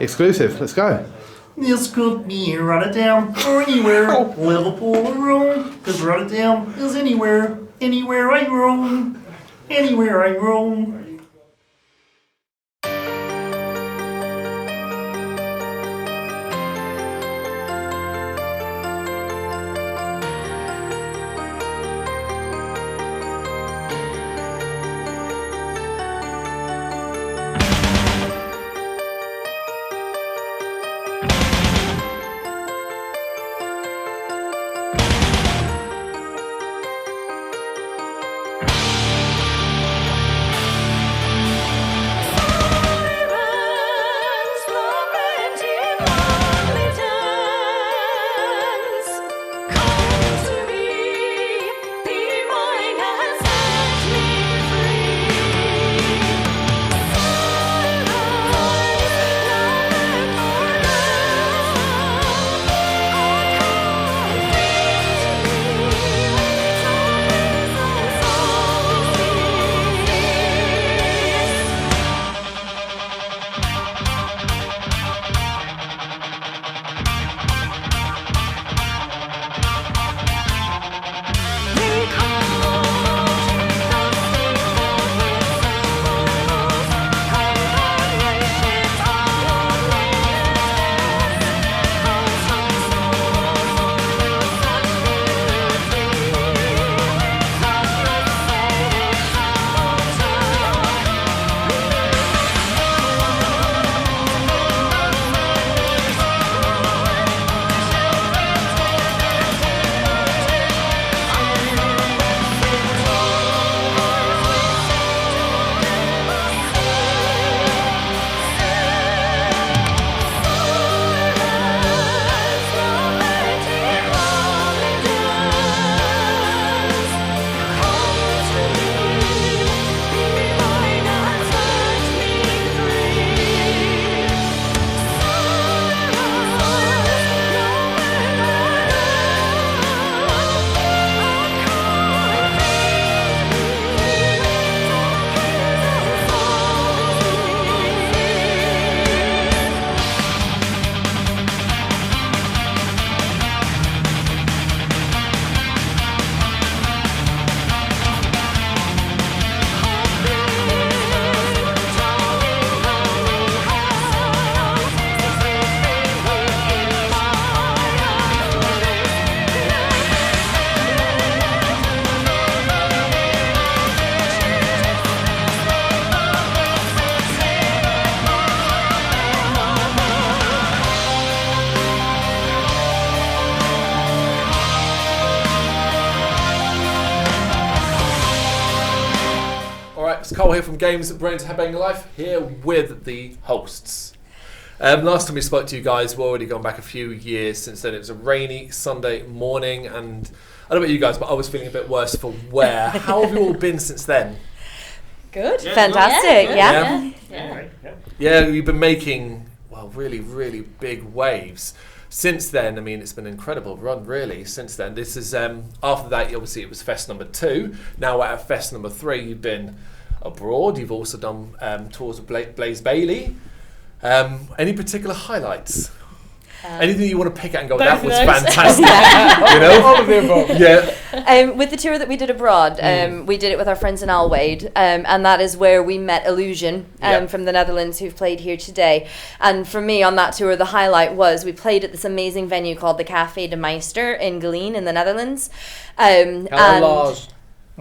exclusive. Let's go. This could be Rotterdam or anywhere, Liverpool or Rome, cause Rotterdam is anywhere I roam, anywhere I roam. Cole here from Brrraaains A Head-Banging Life, here with the hosts. Last time we spoke to you guys, we've already gone back a few years since then. It was a rainy Sunday morning, and I don't know about you guys, but I was feeling a bit worse for wear. How have you all been since then? Good. Yeah, fantastic. Yeah, you've been making, well, really, really big waves. Since then, I mean, it's been an incredible run, really, since then. This is, after that, obviously, it was Fest number 2. Now we're at Fest number 3. You've been abroad. You've also done tours with Blaze Bayley. Any particular highlights? Anything you want to pick out and go, that was fantastic? You know? All of the above. Yeah. With the tour that we did abroad, we did it with our friends in Alwade, and that is where we met Illusion from the Netherlands, who've played here today. And for me, on that tour, the highlight was we played at this amazing venue called the Café de Meister in Geleen in the Netherlands. Hello, Lars.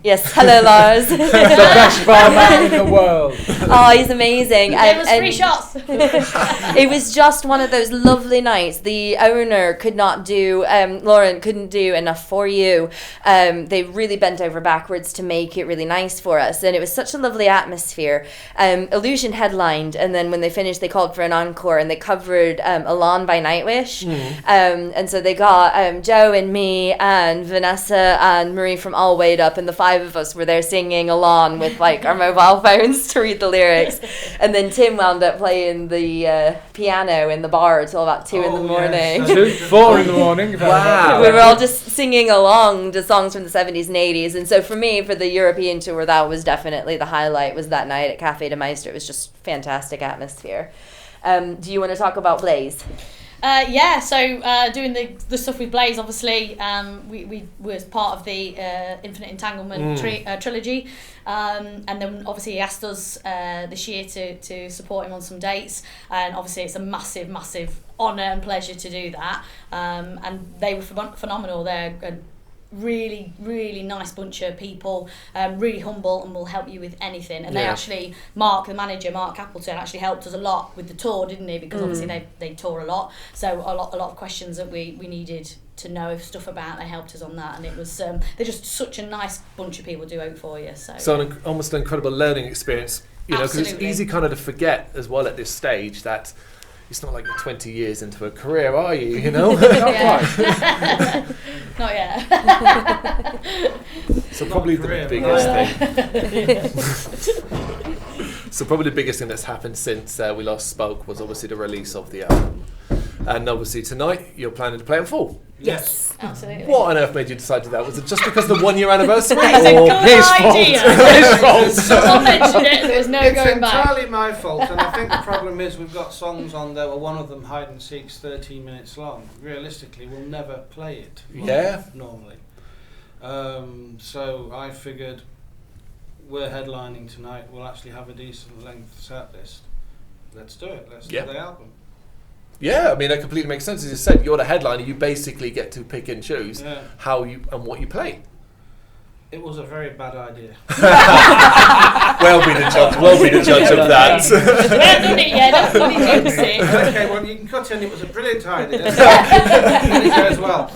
Yes, hello Lars. The best barman in the world. Oh, he's amazing. Gave us free shots. It was just one of those lovely nights. The owner could not do, Lauren couldn't do enough for you. They really bent over backwards to make it really nice for us, and it was such a lovely atmosphere. Illusion headlined, and then when they finished, they called for an encore, and they covered Alon by Nightwish. And so they got Joe and me and Vanessa and Marie from Alwade up, and the 5 of us were there singing along with like our mobile phones to read the lyrics. And then Tim wound up playing the piano in the bar till about 2 in the morning. 4 in the morning. Wow. We were all just singing along to songs from the 70s and 80s. And so for me, for the European tour, that was definitely the highlight, was that night at Café de Meister. It was just fantastic atmosphere. Do you want to talk about Blaze? So doing the stuff with Blaze, obviously, we was part of the Infinite Entanglement trilogy, and then obviously he asked us this year to support him on some dates, and obviously it's a massive honour and pleasure to do that, and they were phenomenal. They're a really nice bunch of people, really humble, and will help you with anything. And they actually, the manager, Mark Appleton, actually helped us a lot with the tour, didn't he? Because obviously they tour a lot, so a lot of questions that we needed to know stuff about, they helped us on that, and it was they're just such a nice bunch of people to do it for you. So almost an incredible learning experience, because it's easy kind of to forget as well at this stage that it's not like you're 20 years into a career, are you? You know, not yet. So probably the biggest thing. So probably the biggest thing that's happened since we last spoke was obviously the release of the album, and obviously tonight you're planning to play in full. Yes, absolutely. What on earth made you decide to do that? Was it just because of the 1 year anniversary? That's a good idea. His fault. Someone mentioned it. There was no going back. It's entirely my fault, and I think the problem is we've got songs on there. Well, one of them, Hide and Seek's 13 minutes long. Realistically, we'll never play it. Normally. So I figured we're headlining tonight. We'll actually have a decent length set list. Let's do it. Let's do the album. Yeah, I mean, that completely makes sense. As you said, you're the headliner. You basically get to pick and choose how you and what you play. It was a very bad idea. We'll be the judge of that. We haven't done it yet. That's funny jinx it. Okay, well, you can cut in. It was a brilliant idea. And it goes well.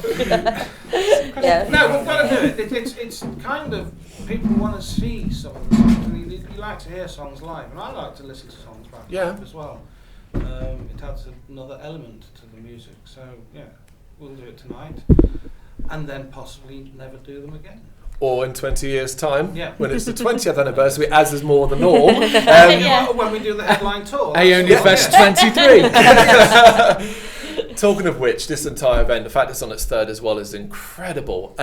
No, we've got to do it. It's kind of, people want to see some of the songs. And you like to hear songs live, and I like to listen to songs back live as well. It adds another element to the music. So yeah, we'll do it tonight, and then possibly never do them again. Or in 20 years' time, when it's the 20th anniversary, as is more the norm. When we do the headline tour. Aoniafest 23. Talking of which, this entire event, the fact it's on its third as well, is incredible.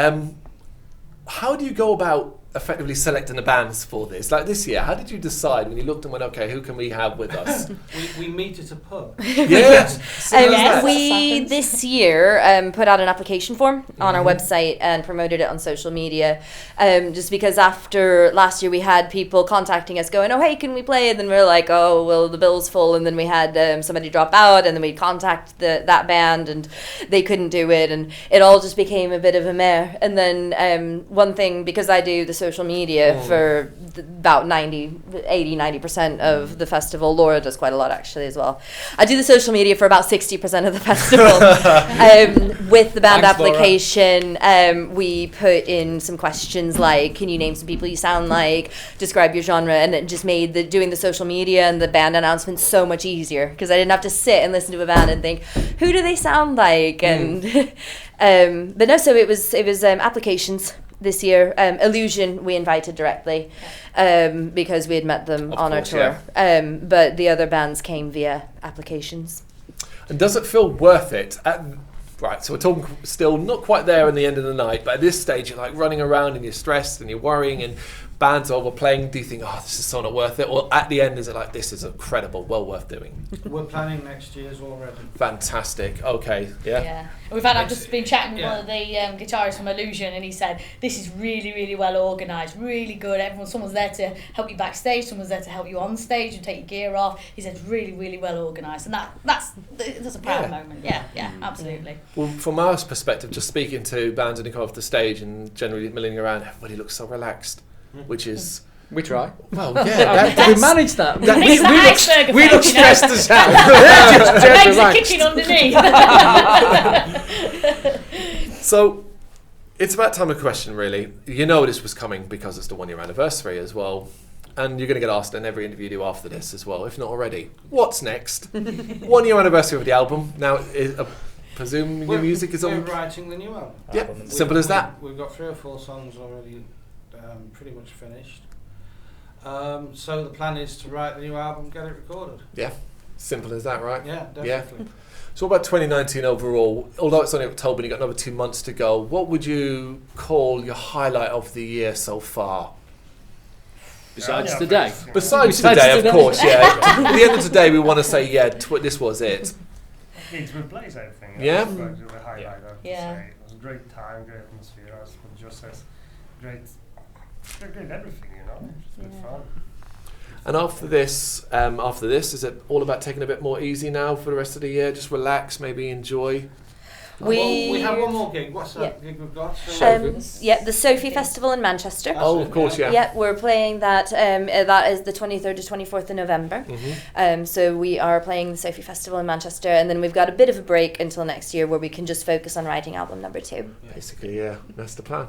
How do you go about effectively selecting the bands for this? Like this year, how did you decide when you looked and went, okay, who can we have with us? we meet at a pub. We this year put out an application form on our website and promoted it on social media, just because after last year we had people contacting us going, oh hey, can we play? And then we were like, oh well, the bill's full. And then we had somebody drop out, and then we'd contact that band and they couldn't do it, and it all just became a bit of a meh. And then one thing, because I do the social media for about 80-90% of the festival. Laura does quite a lot actually as well. I do the social media for about 60% of the festival. With the band application, we put in some questions like, can you name some people you sound like, describe your genre, and it just made doing the social media and the band announcements so much easier, because I didn't have to sit and listen to a band and think, who do they sound like? And but no, so it was applications this year. Illusion we invited directly, because we had met them on our tour. But the other bands came via applications. And does it feel worth it? Right, so we're talking still not quite there in the end of the night, but at this stage you're like running around and you're stressed and you're worrying, and bands are overplaying. Do you think, oh, this is so not worth it? Or at the end, is it like, this is incredible, well worth doing? We're planning next year's already. Fantastic. Okay, yeah. I've just been chatting with one of the guitarists from Illusion, and he said this is really well organised, really good. Someone's there to help you backstage, someone's there to help you on stage and take your gear off. He said really well organised, and that's a proud moment. Yeah, absolutely. Well, from our perspective, just speaking to bands and off the stage and generally milling around, everybody looks so relaxed, which is. We try. Well, yeah. We managed that. We look stressed as hell. Legs are kicking underneath. So, it's about time of question, really. You know this was coming because it's the 1 year anniversary as well. And you're going to get asked in every interview you do after this as well, if not already. What's next? 1 year anniversary of the album. Now, I presume new music is on. We're writing the new album. Yeah, simple as that. We've got 3 or 4 songs already pretty much finished. So the plan is to write the new album, get it recorded. Yeah, simple as that, right? Yeah, definitely. Yeah. So what about 2019 overall? Although it's only October and you've got another 2 months to go, what would you call your highlight of the year so far? Besides Yeah, today. Besides Besides today, of today. course, yeah. At the end of today, we want to say, yeah, this was it. Gigs with Blaze, I think. Yeah. That was like the highlight, I have to Yeah. say. It was a great time, great atmosphere, as what Josh says. Great everything, you know. It's good fun. And after this, is it all about taking a bit more easy now for the rest of the year? Just relax, maybe enjoy. We have one more gig. What's that gig we've got? The Sophie Festival in Manchester. Oh, of course, yeah. Yeah, we're playing that. That is the 23rd to 24th of November. So we are playing the Sophie Festival in Manchester, and then we've got a bit of a break until next year where we can just focus on writing album number 2. Basically, yeah, that's the plan.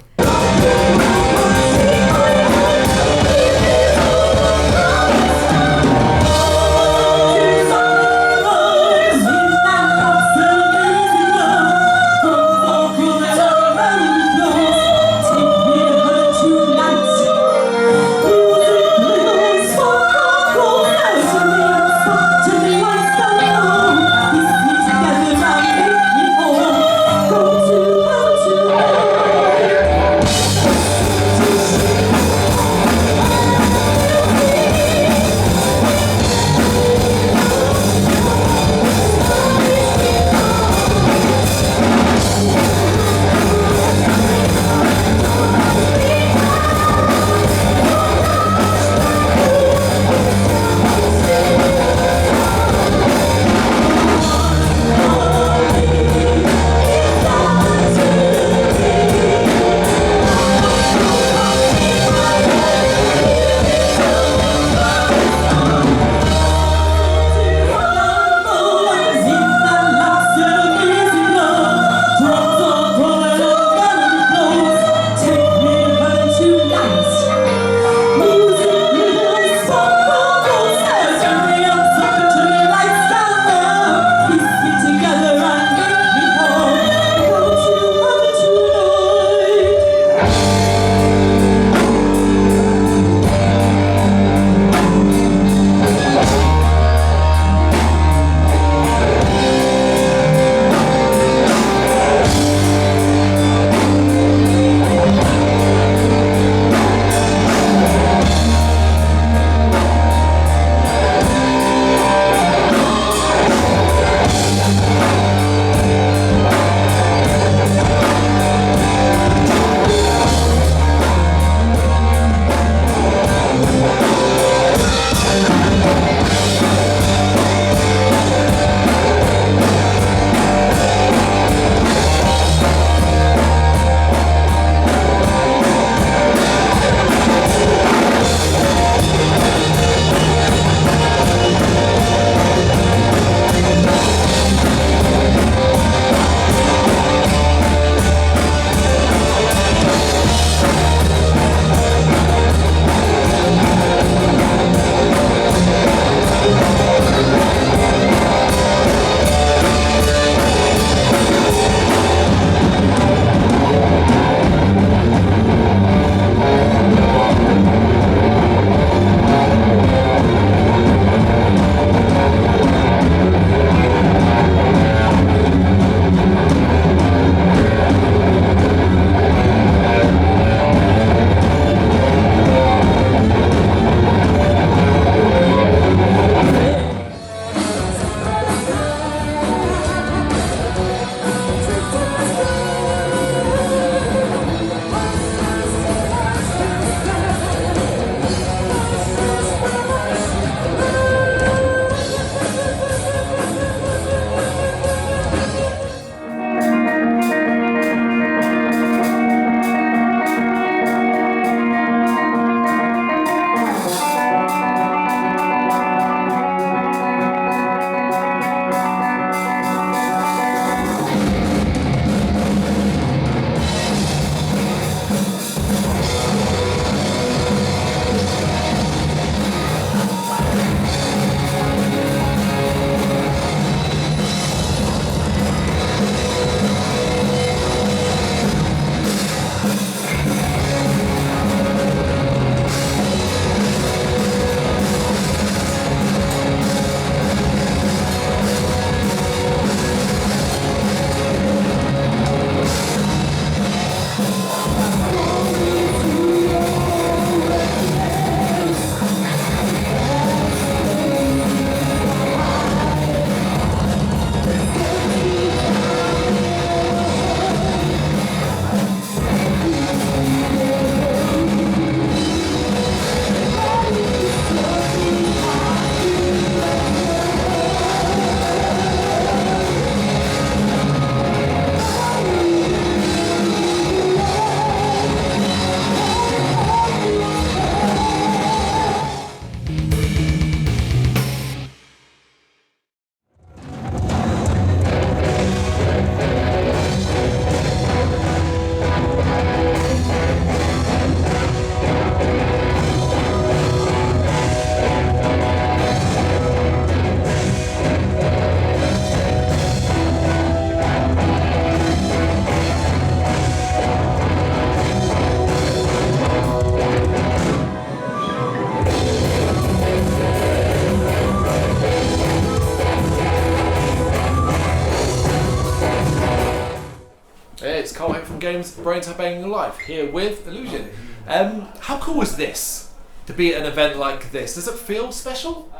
Games, Brrraaains A Head-Banging Life, here with Illusion. How cool is this, to be at an event like this? Does it feel special?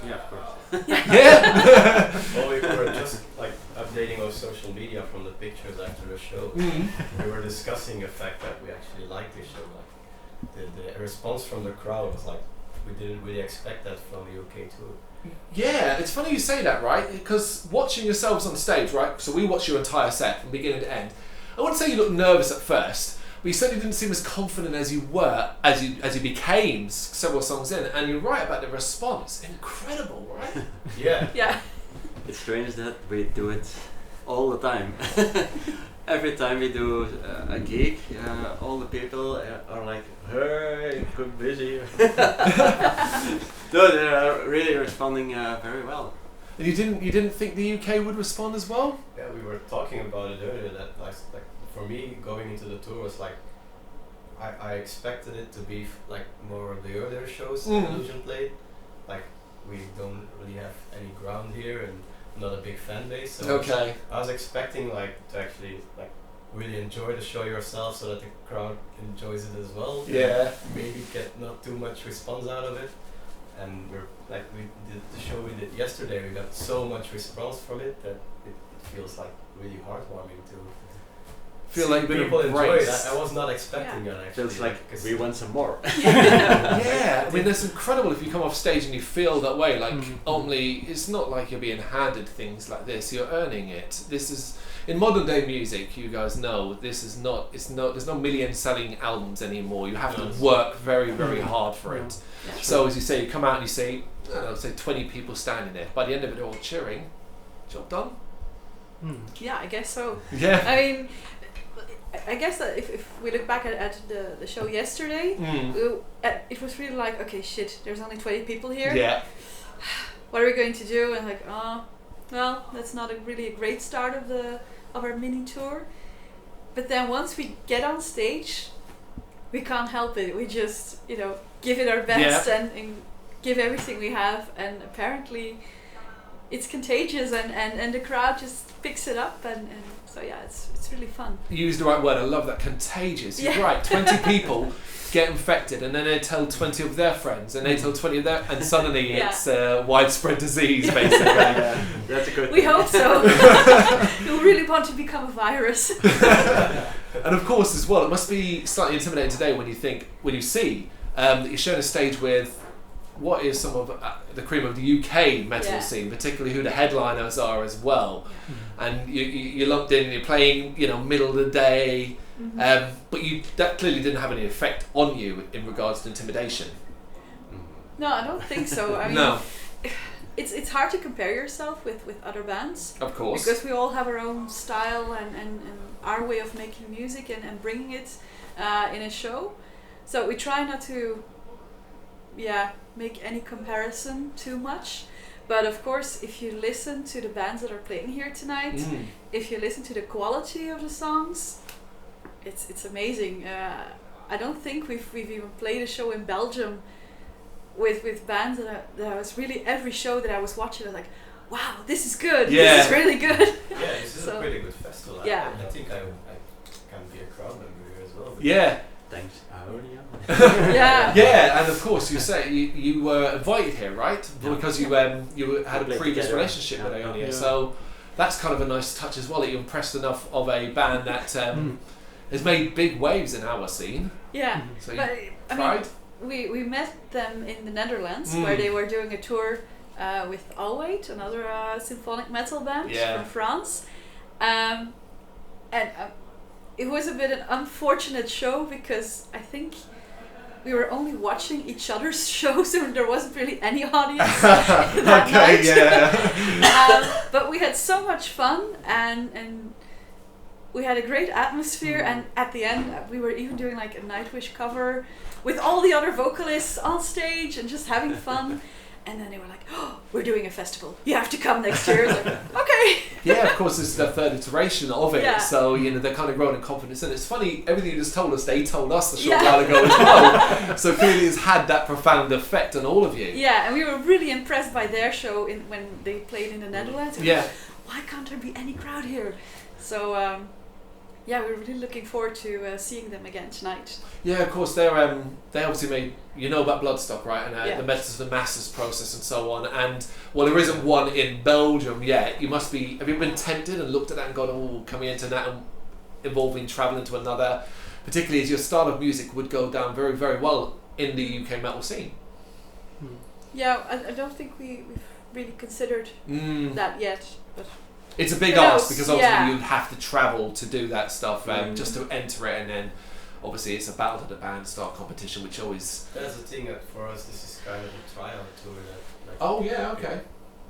Yeah, of course. Yeah? Well, we were just like updating our social media from the pictures after the show. We were discussing the fact that we actually liked the show. Like the response from the crowd was like, we didn't really expect that from the UK tour. Yeah, it's funny you say that, right? Because watching yourselves on stage, right? So we watched your entire set from beginning to end. I wouldn't say you looked nervous at first, but you certainly didn't seem as confident as you were as you became several songs in. And you're right about the response. Incredible, right? Yeah. Yeah. It's strange that we do it all the time. Every time we do a gig, all the people are like, "Hey, I'm busy." No, they are really responding very well. And you didn't think the UK would respond as well? Yeah, we were talking about it earlier that like for me going into the tour was like I expected it to be like more of the earlier shows Illusion played. Like we don't really have any ground here and not a big fan base. So I was expecting like to actually like really enjoy the show yourself so that the crowd enjoys it as well. Yeah. Maybe get not too much response out of it. And we did the show we did yesterday, we got so much response from it that it feels like really heartwarming to feel like people enjoy it. embraced. I was not expecting that actually. Feels like we want some more. Yeah, I mean, that's incredible if you come off stage and you feel that way. Like, ultimately, it's not like you're being handed things like this. You're earning it. This is in modern day music. You guys know this is not. There's no million selling albums anymore. You have to work very, very hard for it. So as you say, you come out and you see, I don't know, say 20 people standing there. By the end of it, they're all cheering. Job done. Yeah, I guess so. Yeah. I mean, I guess that if we look back at the show yesterday, it was really like, okay, shit, there's only 20 people here. Yeah. What are we going to do? And like, oh, well, that's not really a great start of our mini tour. But then once we get on stage, we can't help it. We just, give it our best and give everything we have. And apparently, it's contagious, and the crowd just picks it up, and so yeah, it's really fun. You used the right word. I love that. Contagious. You're right. 20 people get infected, and then they tell 20 of their friends, and they tell 20 of their, and suddenly it's widespread disease, basically. That's a good. We hope so. You really want to become a virus. And of course, as well, it must be slightly intimidating today when you see that you're showing a stage with what is some of the cream of the UK metal scene, particularly who the headliners are as well. And you're lumped in and you're playing, middle of the day, but that clearly didn't have any effect on you in regards to intimidation. No, I don't think so. I mean, No. It's hard to compare yourself with other bands. Of course. Because we all have our own style and our way of making music and bringing it in a show. So we try not to make any comparison too much. But of course, if you listen to the bands that are playing here tonight, if you listen to the quality of the songs, it's amazing. I don't think we've even played a show in Belgium with bands that I was really, every show that I was watching, I was like, wow, this is good. Yeah. This is really good. Yeah, this is a pretty good festival. Yeah. I think I can be a crowd member here as well. Yeah. Thanks, Aonia. Yeah, and of course you say you were invited here, right? Because you had a previous relationship with Aonia, so that's kind of a nice touch as well. That you impressed enough of a band that has made big waves in our scene. Yeah, So you but tried. we met them in the Netherlands where they were doing a tour with Alwait, another symphonic metal band from France, and it was a bit an unfortunate show because I think we were only watching each other's shows, so there wasn't really any audience that night. But we had so much fun and we had a great atmosphere, and at the end we were even doing like a Nightwish cover with all the other vocalists on stage and just having fun. And then they were like, oh, we're doing a festival. You have to come next year. It's like, okay. Yeah, of course, this is the third iteration of it. Yeah. So, they're kind of growing in confidence. And it's funny, everything you just told us, they told us a short while ago as well. So clearly it's had that profound effect on all of you. Yeah, and we were really impressed by their show when they played in the Netherlands. Yeah. Why can't there be any crowd here? So, yeah, we're really looking forward to seeing them again tonight. Yeah, of course. They obviously made, you know about Bloodstock, right? And the Methods of the Masses process and so on. And well, there isn't one in Belgium yet. You must be. Have you been tempted and looked at that and gone, "Oh, can we enter that?" And involving travelling to another, particularly as your style of music would go down very, very well in the UK metal scene. Yeah, I don't think we've really considered that yet. But it's a big ask because obviously you'd have to travel to do that stuff just to enter it, and then obviously it's a battle to the band style competition, which always. That's the thing that for us this is kind of a trial tour. That, okay.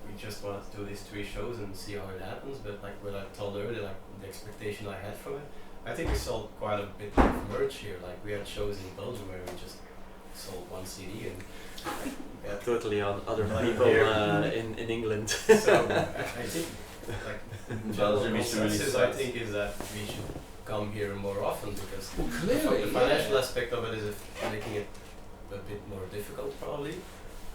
We just wanted to do these 3 shows and see how it happens, but like what I told earlier, like the expectation I had from it, I think we sold quite a bit of merch here. Like we had shows in Belgium where we just sold 1 CD and totally on other people in England. So I think like Belgium I think is that we should come here more often because the financial aspect of it is making it a bit more difficult probably,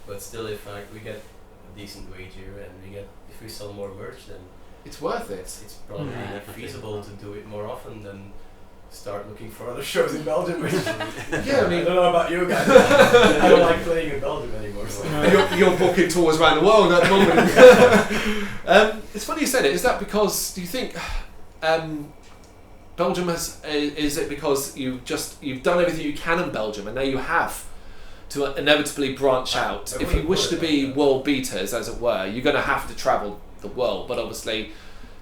but still if we get a decent wage here and if we sell more merch, then it's worth it. It's probably feasible to do it more often than start looking for other shows in Belgium. Yeah, I mean, I don't know about you guys. I don't like playing in Belgium anymore. So. You're booking tours around the world at the moment. It's funny you said it. Is that because, do you think Belgium is it because you've done everything you can in Belgium and now you have to inevitably branch out? If you wish to be world beaters, as it were, you're going to have to travel the world, but obviously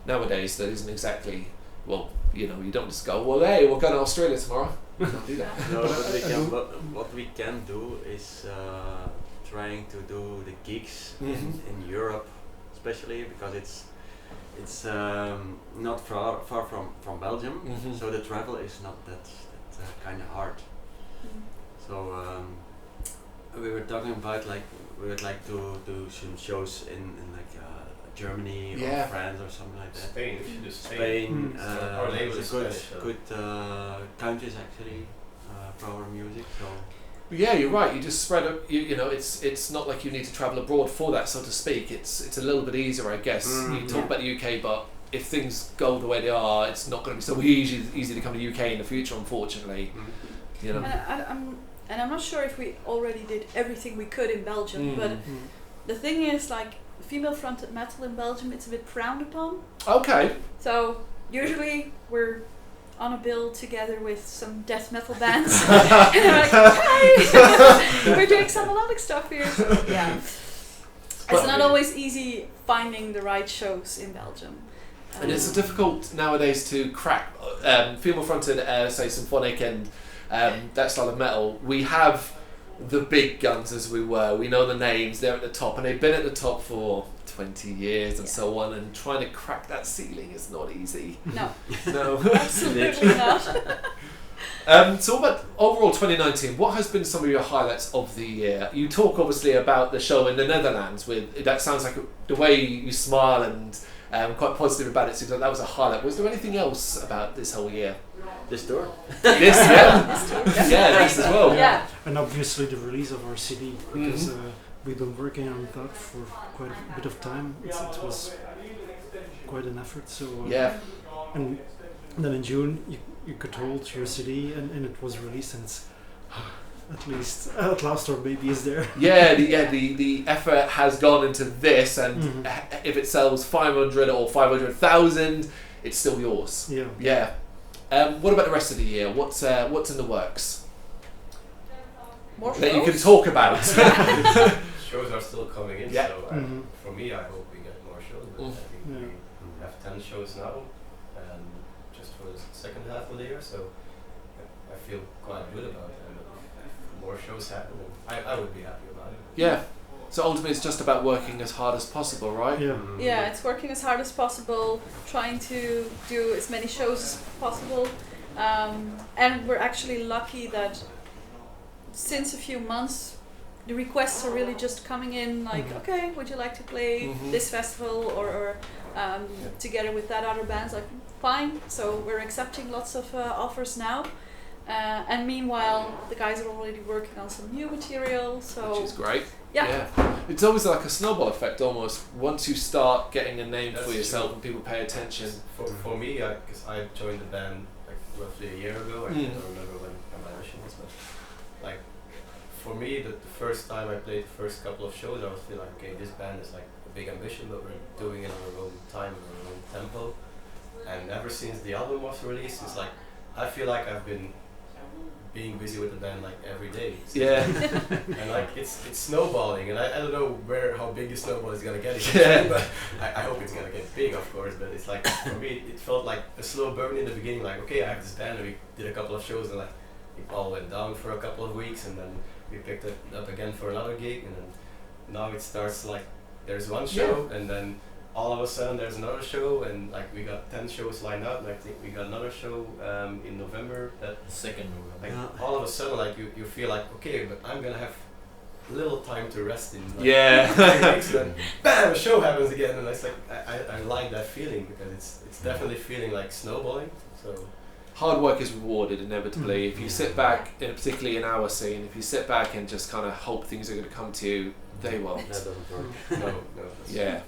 nowadays that isn't exactly, well, you know, you don't just go, well, hey, we're going to Australia tomorrow. You can't do that. No, but what we can do is trying to do the gigs in Europe, especially because it's not far from Belgium, so the travel is not that kind of hard. So we were talking about like we would like to do some shows in like Germany or France or something like that. Spain, we should do Spain. Our label is good countries actually for our music. So. Yeah, you're right. You just spread it. You know, it's not like you need to travel abroad for that, so to speak. It's a little bit easier, I guess. You talk about the UK, but if things go the way they are, it's not going to be so easy to come to the UK in the future, unfortunately. You know. And I'm not sure if we already did everything we could in Belgium, but the thing is, like, female-fronted metal in Belgium, it's a bit frowned upon. Okay. So usually we're on a bill together with some death metal bands, and they're like, "Hi, we're doing some melodic stuff here." So, yeah, it's not always easy finding the right shows in Belgium. And it's difficult nowadays to crack female-fronted, say symphonic and that style of metal. We have the big guns, as we were. We know the names. They're at the top, and they've been at the top for 20 years and so on. And trying to crack that ceiling is not easy. No, absolutely not. So, about overall 2019, what has been some of your highlights of the year? You talk obviously about the show in the Netherlands. That sounds like the way you smile and quite positive about it. Seems like that was a highlight. Was there anything else about this whole year? This tour. This as well. Yeah. And obviously the release of our CD, because we've been working on that for quite a bit of time. It was quite an effort. So and then in June you could hold your CD and it was released, and it's at last our baby is there. The effort has gone into this, and if it sells 500 or 500,000, it's still yours. Yeah. What about the rest of the year? What's in the works? More that shows? You can talk about. Shows are still coming in, so for me, I hope we get more shows. But I think we have 10 shows now, and just for the second half of the year, so I feel quite good about it. If more shows happen, I would be happy about it. Yeah. So ultimately, it's just about working as hard as possible, right? Yeah, it's working as hard as possible, trying to do as many shows as possible, and we're actually lucky that since a few months, the requests are really just coming in. Like, okay, would you like to play this festival or together with that other bands? Like, fine. So we're accepting lots of offers now. And meanwhile, the guys are already working on some new material. So which is great. Yeah. It's always like a snowball effect almost. Once you start getting a name That's for yourself true. and people pay attention. For me, because I joined the band like roughly a year ago. I don't remember when my audition was, but like for me, the first time I played the first couple of shows, I was feeling like, okay, this band is like a big ambition, but we're doing it on our own time, on our own tempo. And ever since the album was released, it's like I feel like I've been being busy with the band like every day. So and like it's snowballing, and I don't know how big the snowball is gonna get, but I hope it's gonna get big, of course. But it's like for me, it felt like a slow burn in the beginning. Like, okay, I have this band, and we did a couple of shows, and like it all went down for a couple of weeks, and then we picked it up again for another gig, and then now it starts like there's one show, and then all of a sudden there's another show, and like we got 10 shows lined up, and I think we got another show in November. That 2nd November. like all of a sudden, like you feel like, okay, but I'm gonna have little time to rest in. Like, 5 weeks, then bam, a show happens again, and it's like I like that feeling because it's definitely feeling like snowballing. So hard work is rewarded inevitably. If you sit back, particularly in our scene, if you sit back and just kind of hope things are going to come to you, they won't. That doesn't work. no. Yeah.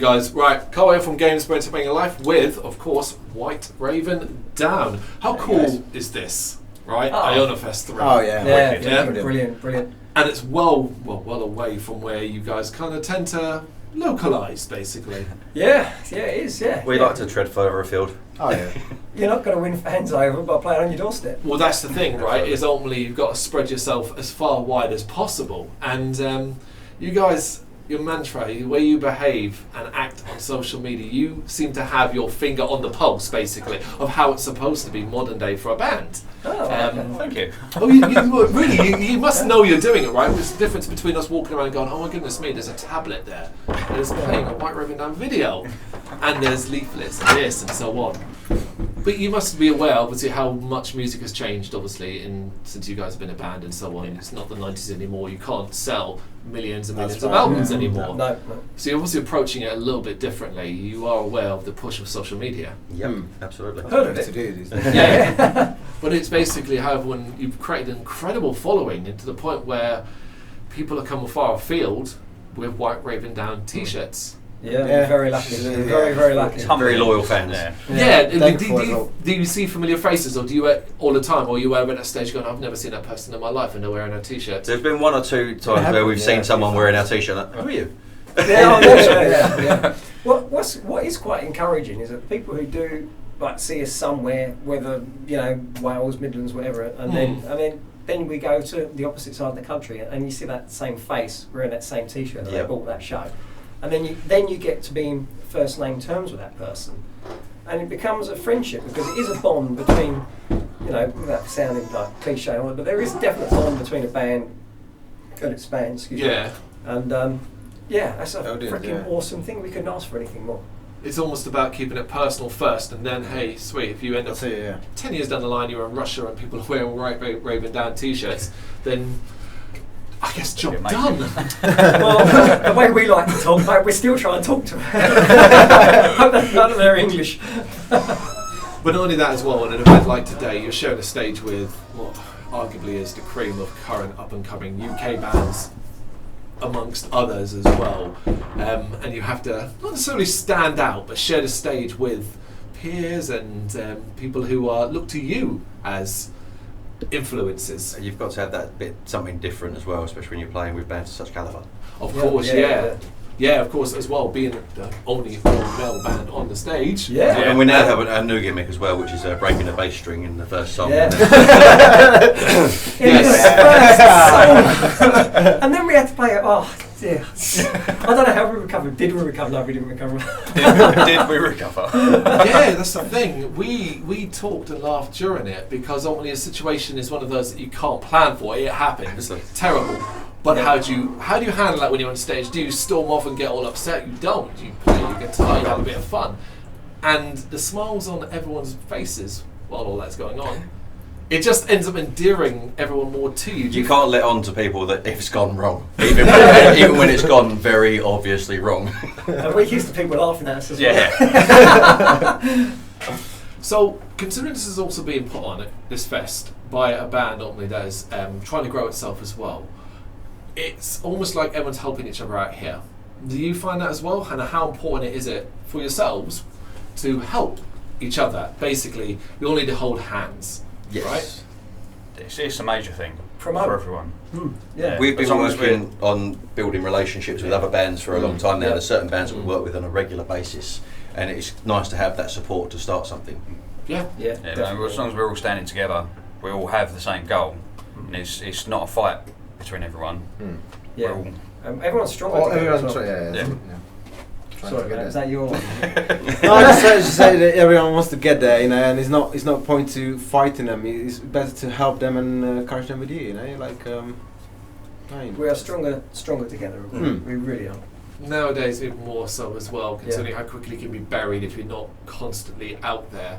guys. Right, Carl here from Brrraaains A Head-Banging Life with, of course, White Raven Down. How cool is this? Right, Aoniafest III. Oh yeah, Brilliant. And it's well away from where you guys kind of tend to localise, basically. Yeah, it is. Yeah. We like to tread further afield. Oh yeah. You're not going to win fans over by playing on your doorstep. Well, that's the thing, right? Is ultimately you've got to spread yourself as far wide as possible. And you guys, your mantra, the way you behave and act on social media, you seem to have your finger on the pulse, basically, of how it's supposed to be modern day for a band. Thank you. Oh, you must know you're doing it, right? There's a difference between us walking around and going, oh my goodness me, there's a tablet there. There's playing a White Raven Down video. And there's leaflets and this and so on. But you must be aware, obviously, how much music has changed, obviously, since you guys have been a band and so on. It's not the 90s anymore. You can't sell millions and millions of albums anymore. No. So you're obviously approaching it a little bit differently. You are aware of the push of social media. Yep, absolutely. Heard of it. To do these days. Yeah. But it's basically how you've created an incredible following, and to the point where people are coming far afield with White Raven Down t-shirts. Yeah, very lucky. Very lucky. Very loyal fans. Do you see familiar faces, or do you all the time, or you at that stage going, I've never seen that person in my life and they're wearing a t-shirt? There's been 1 or 2 times where we've seen someone wearing our t-shirt. Like, who are you? Yeah. What is quite encouraging is that people who do like see us somewhere, whether Wales, Midlands, whatever, and then we go to the opposite side of the country, and you see that same face wearing that same t-shirt that they bought that show. And then you get to be in first name terms with that person, and it becomes a friendship, because it is a bond between, without sounding like cliche, but there is a definite bond between a band and its fans. Excuse me. And that's a freaking awesome thing. We couldn't ask for anything more. It's almost about keeping it personal first, and then, hey, sweet, if you end up 10 years down the line, you're in Russia and people are wearing White Raven Down t-shirts, then I guess job done. Well, the way we like to talk, mate, we're still trying to talk to them. None of their English. But not only that as well, in an event like today, you're sharing a stage with what arguably is the cream of current up-and-coming UK bands, amongst others as well. And you have to not necessarily stand out, but share the stage with peers and people who look to you as influences. You've got to have that bit something different as well, especially when you're playing with bands of such calibre. Of course, yeah, of course, as well, being the only male band on the stage. And we now have a new gimmick as well, which is breaking the bass string in the first song. And then we had to play it. Oh dear! I don't know how we recovered. Did we recover? No, we didn't recover. Did we recover? Yeah, that's the thing. We talked and laughed during it, because ultimately a situation is one of those that you can't plan for. It happens. It's terrible. But how do you handle that when you're on stage? Do you storm off and get all upset? You don't. You play your guitar, you have a bit of fun. And the smiles on everyone's faces while all that's going on, it just ends up endearing everyone more to you. You can't let on to people that it's gone wrong, even when it's gone very obviously wrong. And we're used to people laughing at us as well. So, considering this is also being put on at this fest by a band ultimately that is trying to grow itself as well, it's almost like everyone's helping each other out here. Do you find that as well? And how important is it for yourselves to help each other? Basically, you all need to hold hands, right? It's a major thing for everyone. We've been working on building relationships with other bands for a long time now. There's certain bands that we work with on a regular basis, and it's nice to have that support to start something. As long as we're all standing together, we all have the same goal, and it's not a fight between everyone. Everyone's strong. Sorry, is that your? No, I just say that everyone wants to get there, and it's no point to fighting them. It's better to help them and encourage them with you, We are stronger together. We really are. Nowadays, even more so as well, considering how quickly you can be buried if you're not constantly out there.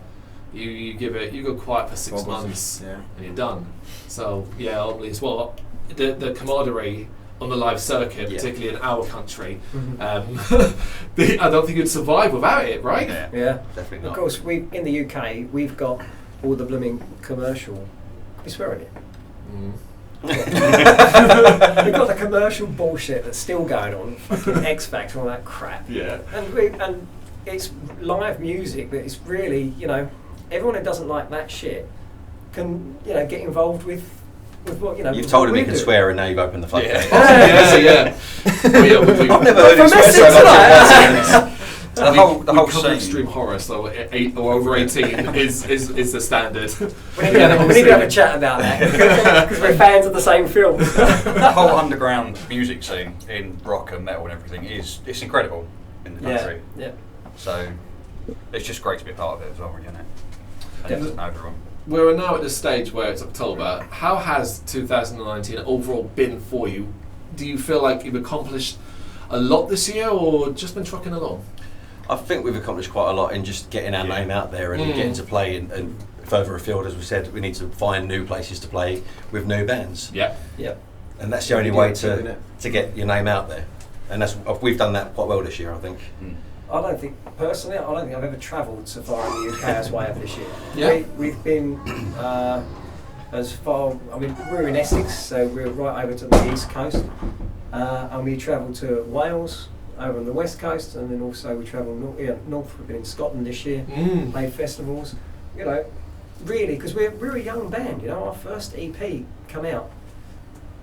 You go quiet for 6 months and you're done. So ultimately as well, the camaraderie on the live circuit, particularly in our country, I don't think you'd survive without it, right? Yeah, definitely not. Of course, in the UK, we've got all the blooming commercial. We swear on it. We've got the commercial bullshit that's still going on, fucking X Factor, all that crap. Yeah. And it's live music that is really, you know, everyone who doesn't like that shit can, you know, get involved with what, you know. You've told him he can swear, and now you've opened the floodgate. Yeah. I've never heard him swear so much. The whole cover extreme horror, so 8 or over 18 is the standard. We need to have a chat about that because we're fans of the same film. The whole underground music scene in rock and metal and everything it's incredible in the country. Yeah. So it's just great to be a part of it as well, isn't it? And to know everyone. We're now at the stage where it's October. How has 2019 overall been for you? Do you feel like you've accomplished a lot this year, or just been trucking along? I think we've accomplished quite a lot in just getting our name out there and getting to play and further afield. As we said, we need to find new places to play with new bands. Yeah. And that's the only way to get your name out there. And we've done that quite well this year, I think. Personally, I don't think I've ever travelled so far in the UK as I have this year. Yeah. We've been as far, I mean, we're in Essex, so we're right over to the east coast. And we travelled to Wales, over on the west coast, and then also we travelled north. We've been in Scotland this year, played festivals. You know, really, because we're a young band. You know, our first EP come out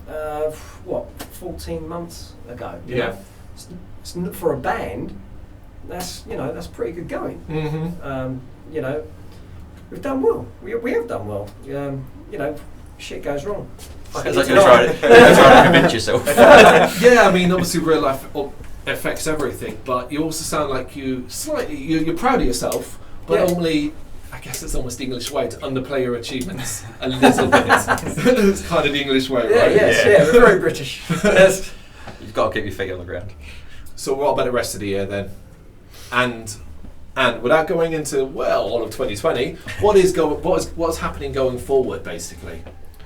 14 months ago. Yeah. It's for a band. That's pretty good going. You know, we've done well. We have done well. You know, shit goes wrong. It's like you're trying to convince yourself. Yeah, I mean, obviously real life affects everything, but you also sound like you're proud of yourself, but normally, I guess it's almost the English way to underplay your achievements a little bit. It's kind of the English way, right? We're very British. Yes. You've got to keep your feet on the ground. So what about the rest of the year then? And without going into all of 2020, what's happening going forward, basically?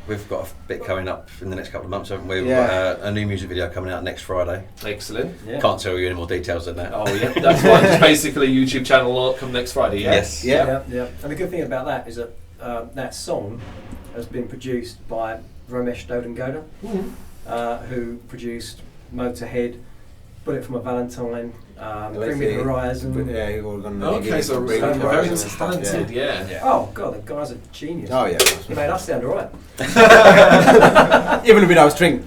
We've got a bit coming up in the next couple of months, haven't we? We've got a new music video coming out next Friday. Excellent. Yeah. Can't tell you any more details than that. Oh yeah, that's fine. It's basically a YouTube channel will come next Friday. Yeah? Yes. Yeah. And the good thing about that is that that song has been produced by Ramesh Dodangoda, who produced Motorhead, Bullet from a Valentine, Bring Me the Horizon. Okay, so very talented. Yeah. Oh god, the guy's a genius. Oh yeah. He made us sound alright. Even without string.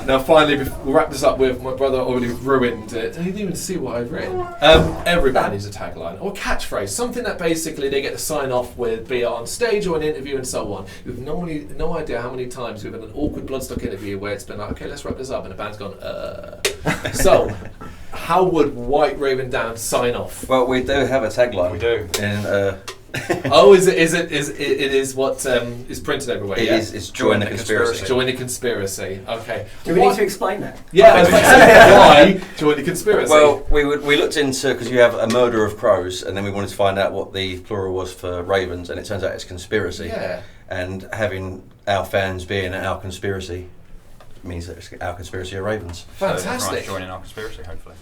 Now finally, we'll wrap this up with my brother already ruined it. He didn't even see what I've written. Every band needs a tagline or catchphrase, something that basically they get to sign off with, be it on stage or an interview and so on. You've normally no idea how many times we've had an awkward Bloodstock interview where it's been like, okay, let's wrap this up, and the band's gone, So, how would White Raven Down sign off? Well, we do have a tagline. We do. And it is what is printed everywhere. It's join the conspiracy. Join the conspiracy. Okay. Do we need to explain that? Yeah, I was about to say, why join the conspiracy? Well, we looked into, because you have a murder of crows, and then we wanted to find out what the plural was for ravens, and it turns out it's conspiracy. Yeah. And having our fans being our conspiracy means that it's our conspiracy of ravens. Fantastic. So joining our conspiracy, hopefully.